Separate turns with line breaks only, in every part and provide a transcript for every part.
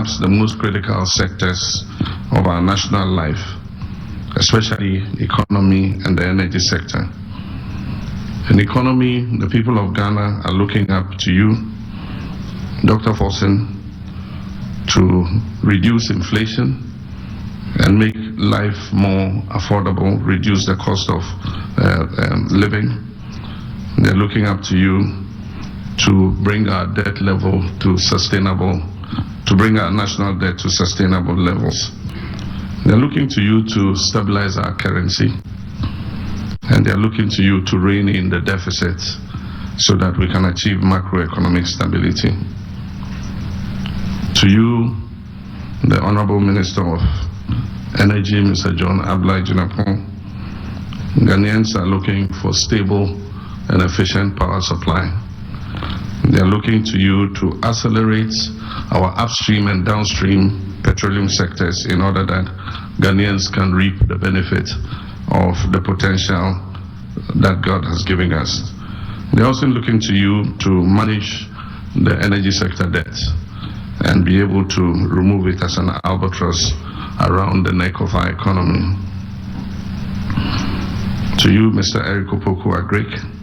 perhaps the most critical sectors of our national life, especially economy and the energy sector. In economy, the people of Ghana are looking up to you, Dr. Forson, to reduce inflation and make life more affordable, reduce the cost of living. They're looking up to you to bring our debt level to bring our national debt to sustainable levels. They're looking to you to stabilize our currency, and they're looking to you to rein in the deficits so that we can achieve macroeconomic stability. To you, the Honorable Minister of Energy, Mr. John Abla Jinapon, Ghanaians are looking for stable and efficient power supply. They are looking to you to accelerate our upstream and downstream petroleum sectors in order that Ghanaians can reap the benefit of the potential that God has given us. They're also looking to you to manage the energy sector debt and be able to remove it as an albatross around the neck of our economy. To you, Mr. Eric Opoku-Agric,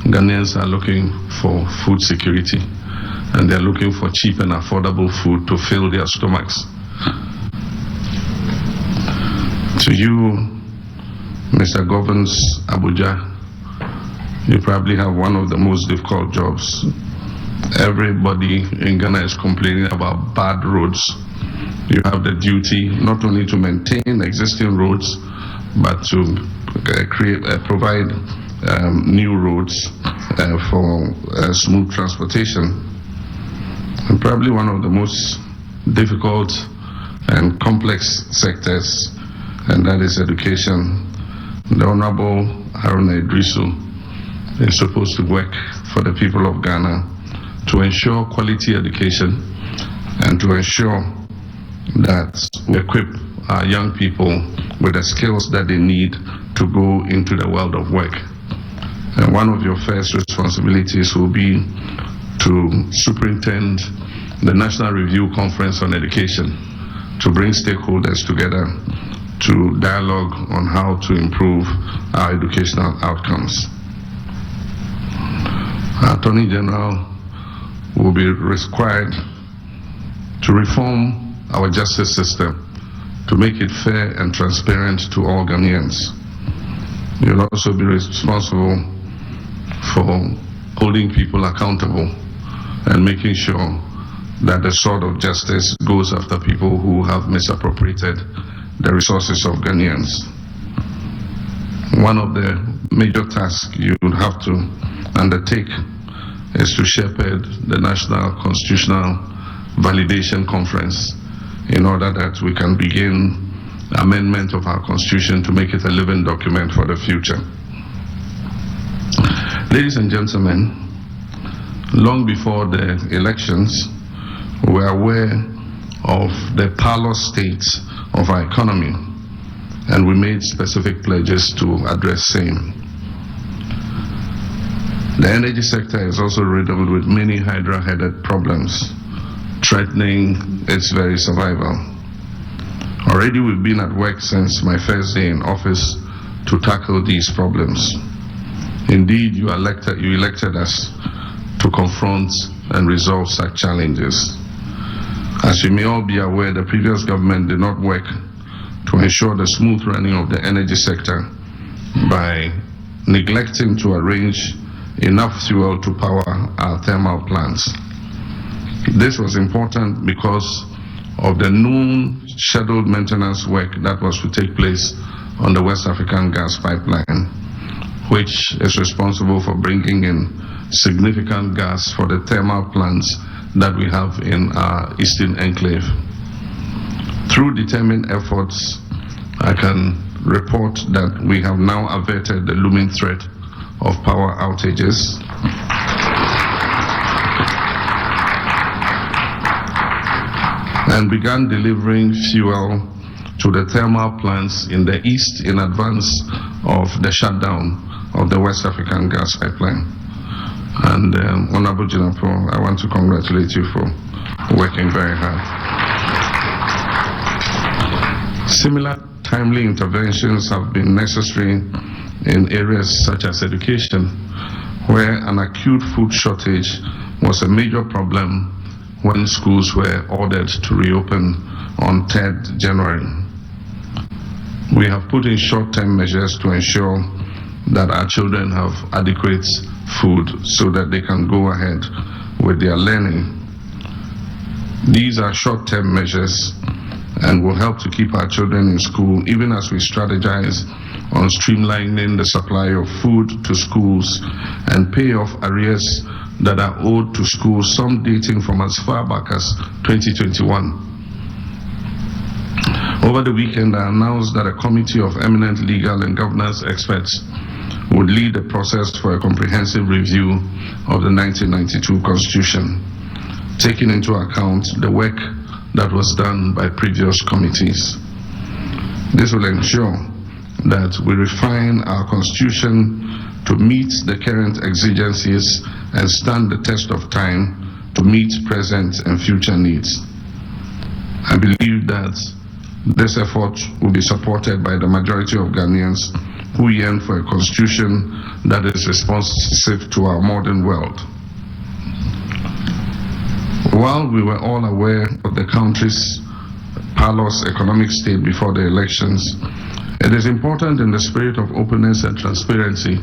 Ghanaians are looking for food security, and they're looking for cheap and affordable food to fill their stomachs. To you, Mr. Govans Abuja, you probably have one of the most difficult jobs. Everybody in Ghana is complaining about bad roads. You have the duty not only to maintain existing roads, but to provide new roads for smooth transportation. And probably one of the most difficult and complex sectors, and that is education. The Honorable Haruna Idrisu is supposed to work for the people of Ghana to ensure quality education and to ensure that we equip our young people with the skills that they need to go into the world of work. And one of your first responsibilities will be to superintend the National Review Conference on Education, to bring stakeholders together to dialogue on how to improve our educational outcomes. Our Attorney General will be required to reform our justice system to make it fair and transparent to all Ghanaians. You'll also be responsible for holding people accountable and making sure that the sword of justice goes after people who have misappropriated the resources of Ghanaians. One of the major tasks you would have to undertake is to shepherd the National Constitutional Validation Conference in order that we can begin amendment of our constitution to make it a living document for the future. Ladies and gentlemen, long before the elections, we were aware of the parlous state of our economy, and we made specific pledges to address same. The energy sector is also riddled with many hydra-headed problems, threatening its very survival. Already we've been at work since my first day in office to tackle these problems. Indeed, you elected us to confront and resolve such challenges. As you may all be aware, the previous government did not work to ensure the smooth running of the energy sector by neglecting to arrange enough fuel to power our thermal plants. This was important because of the known scheduled maintenance work that was to take place on the West African gas pipeline, which is responsible for bringing in significant gas for the thermal plants that we have in our eastern enclave. Through determined efforts, I can report that we have now averted the looming threat of power outages. And began delivering fuel to the thermal plants in the east in advance of the shutdown of the West African gas pipeline. And Honorable Jinapo, I want to congratulate you for working very hard. Similar timely interventions have been necessary in areas such as education, where an acute food shortage was a major problem when schools were ordered to reopen on 3rd January. We have put in short-term measures to ensure that our children have adequate food so that they can go ahead with their learning. These are short-term measures and will help to keep our children in school, even as we strategize on streamlining the supply of food to schools and pay off arrears that are owed to schools, some dating from as far back as 2021. Over the weekend, I announced that a committee of eminent legal and governance experts would lead the process for a comprehensive review of the 1992 Constitution, taking into account the work that was done by previous committees. This will ensure that we refine our Constitution to meet the current exigencies and stand the test of time to meet present and future needs. I believe that this effort will be supported by the majority of Ghanaians who yearn for a constitution that is responsive to our modern world. While we were all aware of the country's parlous economic state before the elections, it is important in the spirit of openness and transparency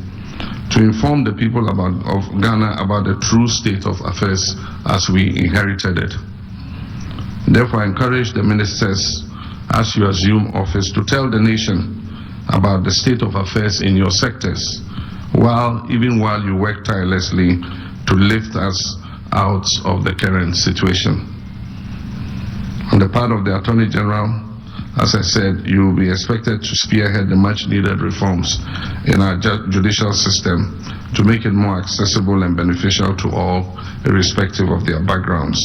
to inform the people of Ghana about the true state of affairs as we inherited it. Therefore, I encourage the ministers, as you assume office, to tell the nation about the state of affairs in your sectors, even while you work tirelessly to lift us out of the current situation. On the part of the Attorney General, as I said, you will be expected to spearhead the much needed reforms in our judicial system to make it more accessible and beneficial to all, irrespective of their backgrounds.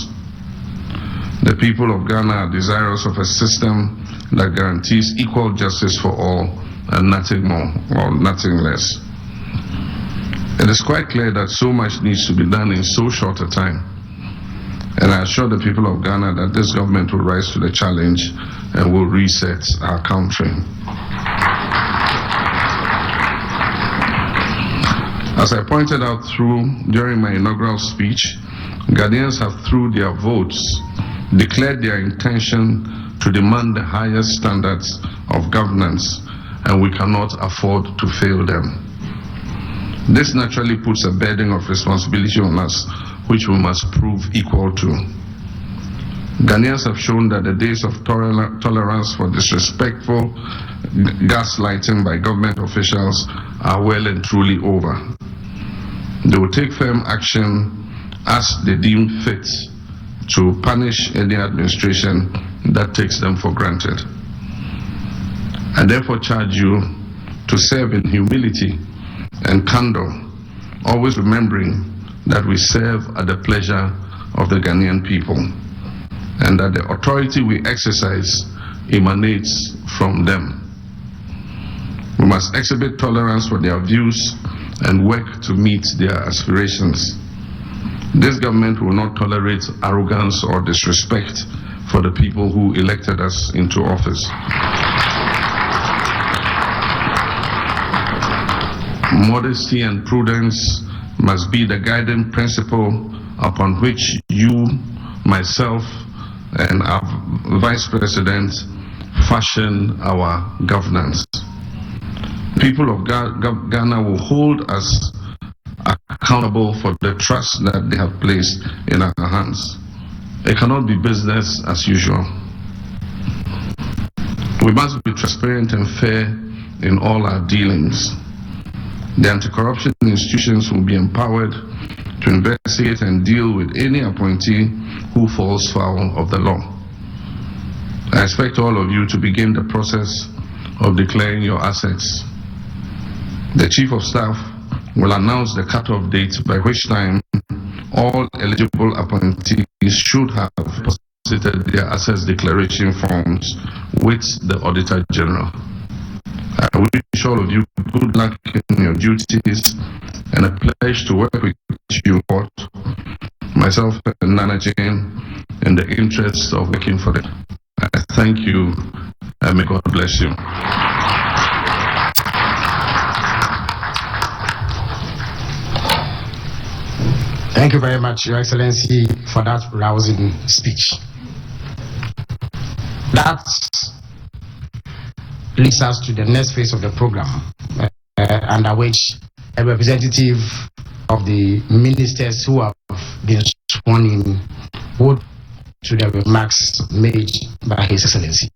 The people of Ghana are desirous of a system that guarantees equal justice for all and nothing more or nothing less. It is quite clear that so much needs to be done in so short a time. And I assure the people of Ghana that this government will rise to the challenge and will reset our country. As I pointed out during my inaugural speech, Ghanaians have, through their votes, declared their intention to demand the highest standards of governance, and we cannot afford to fail them. This naturally puts a burden of responsibility on us, which we must prove equal to. Ghanaians have shown that the days of tolerance for disrespectful gaslighting by government officials are well and truly over. They will take firm action as they deem fit to punish any administration that takes them for granted. I therefore charge you to serve in humility and candor, always remembering that we serve at the pleasure of the Ghanaian people and that the authority we exercise emanates from them. We must exhibit tolerance for their views and work to meet their aspirations. This government will not tolerate arrogance or disrespect for the people who elected us into office. Modesty and prudence must be the guiding principle upon which you, myself, and our Vice President fashion our governance. People of Ghana will hold us accountable for the trust that they have placed in our hands. It cannot be business as usual. We must be transparent and fair in all our dealings. The anti-corruption institutions will be empowered to investigate and deal with any appointee who falls foul of the law. I expect all of you to begin the process of declaring your assets. The Chief of Staff will announce the cut-off date by which time all eligible appointees should have deposited their assets declaration forms with the Auditor General. I wish all of you good luck in your duties and a pleasure to work with you, myself and Nana Jane, in the interest of working for them. I thank you May God bless you.
Thank you very much, Your Excellency, for that rousing speech. That leads us to the next phase of the program, under which a representative of the ministers who have been sworn in would to the remarks made by His Excellency.